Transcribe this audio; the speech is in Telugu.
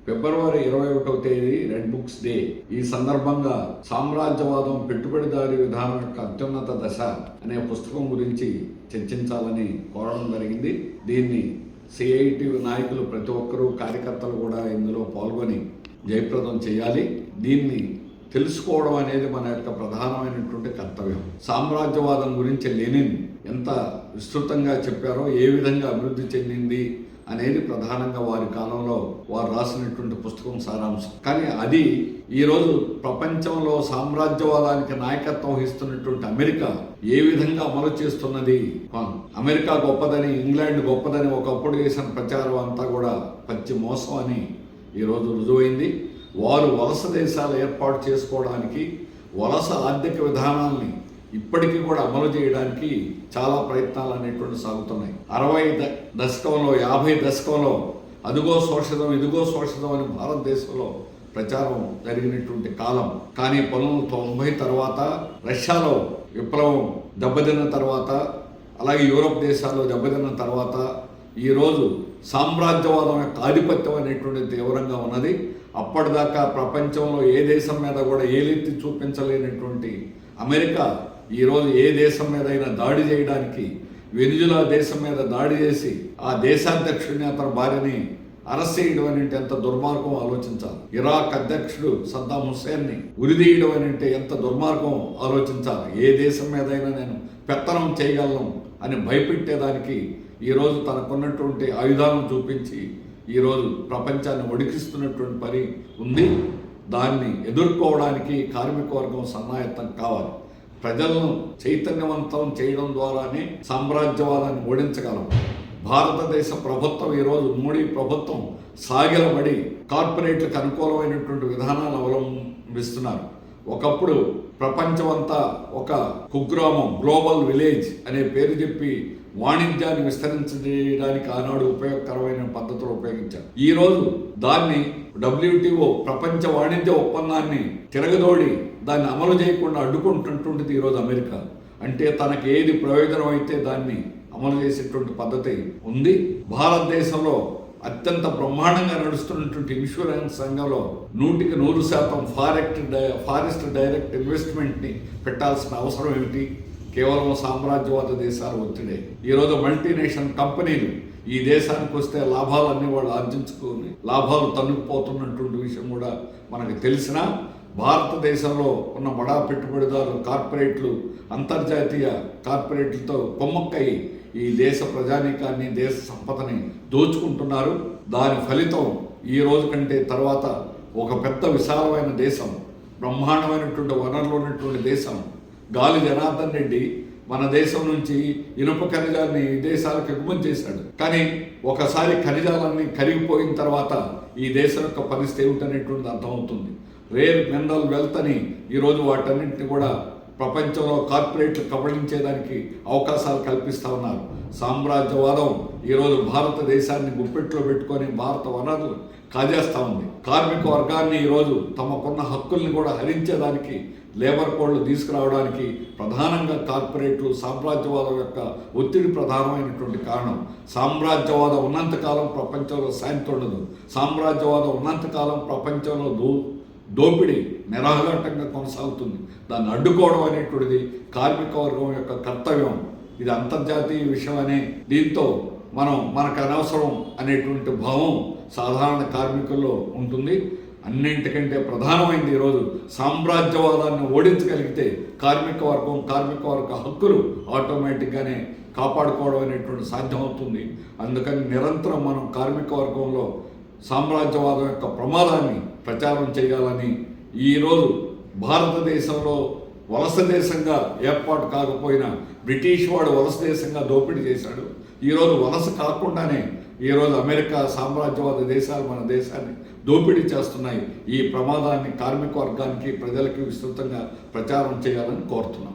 ఫిబ్రవరి 21వ తేదీ రెడ్ బుక్స్ డే. ఈ సందర్భంగా సామ్రాజ్యవాదం పెట్టుబడిదారీ విధానం యొక్క అత్యున్నత దశ అనే పుస్తకం గురించి చర్చించాలని కోరడం జరిగింది. దీన్ని సిఐటి నాయకులు ప్రతి ఒక్కరూ కార్యకర్తలు కూడా ఇందులో పాల్గొని జయప్రదం చేయాలి. దీన్ని తెలుసుకోవడం అనేది మన యొక్క ప్రధానమైనటువంటి కర్తవ్యం. సామ్రాజ్యవాదం గురించి లెనిన్ ఎంత విస్తృతంగా చెప్పారో, ఏ విధంగా అభివృద్ధి చెందింది అనేది ప్రధానంగా వారి కాలంలో వారు రాసినటువంటి పుస్తకం సారాంశం. కానీ అది ఈరోజు ప్రపంచంలో సామ్రాజ్యవాదానికి నాయకత్వం వహిస్తున్నటువంటి అమెరికా ఏ విధంగా అమలు చేస్తున్నది, అమెరికా గొప్పదని, ఇంగ్లాండ్ గొప్పదని ఒకప్పుడు చేసిన ప్రచారం అంతా కూడా పచ్చి మోసం అని ఈరోజు రుజువైంది. వారు వలస దేశాలు ఏర్పాటు చేసుకోవడానికి, వలస ఆర్థిక విధానాల్ని ఇప్పటికీ కూడా అమలు చేయడానికి చాలా ప్రయత్నాలు అనేటువంటి సాగుతున్నాయి. 60 దశకంలో 50 దశకంలో అదిగో సోషలిజం ఇదిగో సోషలిజం అని భారతదేశంలో ప్రచారం జరిగినటువంటి కాలం. కానీ 1990 తర్వాత రష్యాలో విప్లవం దెబ్బతిన్న తర్వాత, అలాగే యూరోప్ దేశాల్లో దెబ్బతిన్న తర్వాత ఈరోజు సామ్రాజ్యవాదం యొక్క ఆధిపత్యం అనేటువంటి తీవ్రంగా ఉన్నది. అప్పటిదాకా ప్రపంచంలో ఏ దేశం మీద కూడా ఏలెత్తి చూపించలేనటువంటి అమెరికా ఈరోజు ఏ దేశం మీద అయినా దాడి చేయడానికి, వెనిజులా దేశం మీద దాడి చేసి ఆ దేశాధ్యక్షుడిని, అతని భార్యని అరెస్ట్ చేయడం అనేది ఎంత దుర్మార్గం ఆలోచించాలి. ఇరాక్ అధ్యక్షుడు సద్దాం హుస్సేన్ని ఉరిదీయడం అనేది ఎంత దుర్మార్గం ఆలోచించాలి. ఏ దేశం మీదైనా నేను పెత్తనం చేయగలను అని భయపెట్టేదానికి ఈరోజు తనకున్నటువంటి ఆయుధాలను చూపించి ఈరోజు ప్రపంచాన్ని వణికిస్తున్నటువంటి పని ఉంది. దాన్ని ఎదుర్కోవడానికి కార్మిక వర్గం సన్నాయత్తం కావాలి. ప్రజలను చైతన్యవంతం చేయడం ద్వారానే సామ్రాజ్యవాదాన్ని ఓడించగలం. భారతదేశ ప్రభుత్వం ఈరోజు మోడీ ప్రభుత్వం సాగిలబడి కార్పొరేట్లకు అనుకూలమైనటువంటి విధానాలు అవలంబిస్తున్నారు. ఒకప్పుడు ప్రపంచమంతా ఒక కుగ్రామం, గ్లోబల్ విలేజ్ అనే పేరు చెప్పి వాణిజ్యాన్ని విస్తరించడానికి ఆనాడు ఉపయోగకరమైన పద్ధతులు ఉపయోగించారు. ఈరోజు దాన్ని WTO ప్రపంచ వాణిజ్య ఒప్పందాన్ని తిరగదోడి దాన్ని అమలు చేయకుండా అడ్డుకుంటున్నటువంటిది ఈరోజు అమెరికా. అంటే తనకి ఏది ప్రయోజనం అయితే దాన్ని అమలు చేసేటువంటి పద్ధతి ఉంది. భారతదేశంలో అత్యంత బ్రహ్మాండంగా నడుస్తున్నటువంటి ఇన్సూరెన్స్ రంగంలో 100% ఫారెస్ట్ డైరెక్ట్ ఇన్వెస్ట్మెంట్ని పెట్టాల్సిన అవసరం ఏమిటి? కేవలం సామ్రాజ్యవాద దేశాల ఒత్తిడే. ఈరోజు మల్టీనేషనల్ కంపెనీలు ఈ దేశానికి వస్తే లాభాలన్నీ వాళ్ళు ఆర్జించుకొని లాభాలు తన్నుకుపోతున్నటువంటి విషయం కూడా మనకు తెలిసినా, భారతదేశంలో ఉన్న బడా పెట్టుబడిదారులు, కార్పొరేట్లు, అంతర్జాతీయ కార్పొరేట్లతో కొమ్మక్కై ఈ దేశ ప్రజానీకాన్ని, దేశ సంపదని దోచుకుంటున్నారు. దాని ఫలితం ఈ రోజు కంటే తర్వాత ఒక పెద్ద విశాలమైన దేశం, బ్రహ్మాండమైనటువంటి వనరులు ఉన్నటువంటి దేశం, గాలి జనార్దన్ రెడ్డి మన దేశం నుంచి ఇనుప ఖనిజాన్ని విదేశాలకు ఎగుమతి చేశాడు. కానీ ఒకసారి ఖనిజాలన్నీ కరిగిపోయిన తర్వాత ఈ దేశం యొక్క పరిస్థితి ఏమిటనేటువంటిది అర్థమవుతుంది. రేర్ మినరల్ వెల్త్ అని ఈరోజు వాటన్నింటినీ కూడా ప్రపంచంలో కార్పొరేట్లు కబళించేదానికి అవకాశాలు కల్పిస్తూ ఉన్నారు. సామ్రాజ్యవాదం ఈరోజు భారతదేశాన్ని గుప్పెట్లో పెట్టుకొని భారత వనరులు కాజేస్తూ ఉంది. కార్మిక వర్గాన్ని ఈరోజు తమకున్న హక్కుల్ని కూడా హరించేదానికి, లేబర్ కోడ్లు తీసుకురావడానికి ప్రధానంగా కార్పొరేట్లు, సామ్రాజ్యవాదం యొక్క ఒత్తిడి ప్రధానమైనటువంటి కారణం. సామ్రాజ్యవాదం ఉన్నంతకాలం ప్రపంచంలో శాంతి ఉండదు. సామ్రాజ్యవాదం ఉన్నంతకాలం ప్రపంచంలో దోపిడీ నిరాఘాటంగా కొనసాగుతుంది. దాన్ని అడ్డుకోవడం అనేటువంటిది కార్మిక వర్గం యొక్క కర్తవ్యం. ఇది అంతర్జాతీయ విషయం అనే దీంతో మనకు అనవసరం అనేటువంటి భావం సాధారణ కార్మికుల్లో ఉంటుంది. అన్నింటికంటే ప్రధానమైంది ఈరోజు సామ్రాజ్యవాదాన్ని ఓడించగలిగితే కార్మిక వర్గ హక్కులు ఆటోమేటిక్గానే కాపాడుకోవడం అనేటువంటి సాధ్యమవుతుంది. అందుకని నిరంతరం మనం కార్మిక వర్గంలో సామ్రాజ్యవాదం యొక్క ప్రమాదాన్ని ప్రచారం చేయాలని, ఈరోజు భారతదేశంలో వలస దేశంగా ఏర్పాటు కాకపోయినా బ్రిటిష్ వాడు వలస దేశంగా దోపిడీ చేశాడు. ఈరోజు వలస కాకుండానే ఈరోజు అమెరికా, సామ్రాజ్యవాద దేశాలు మన దేశాన్ని దోపిడీ చేస్తున్నాయి. ఈ ప్రమాదాన్ని కార్మిక వర్గానికి, ప్రజలకి విస్తృతంగా ప్రచారం చేయాలని కోరుతున్నాం.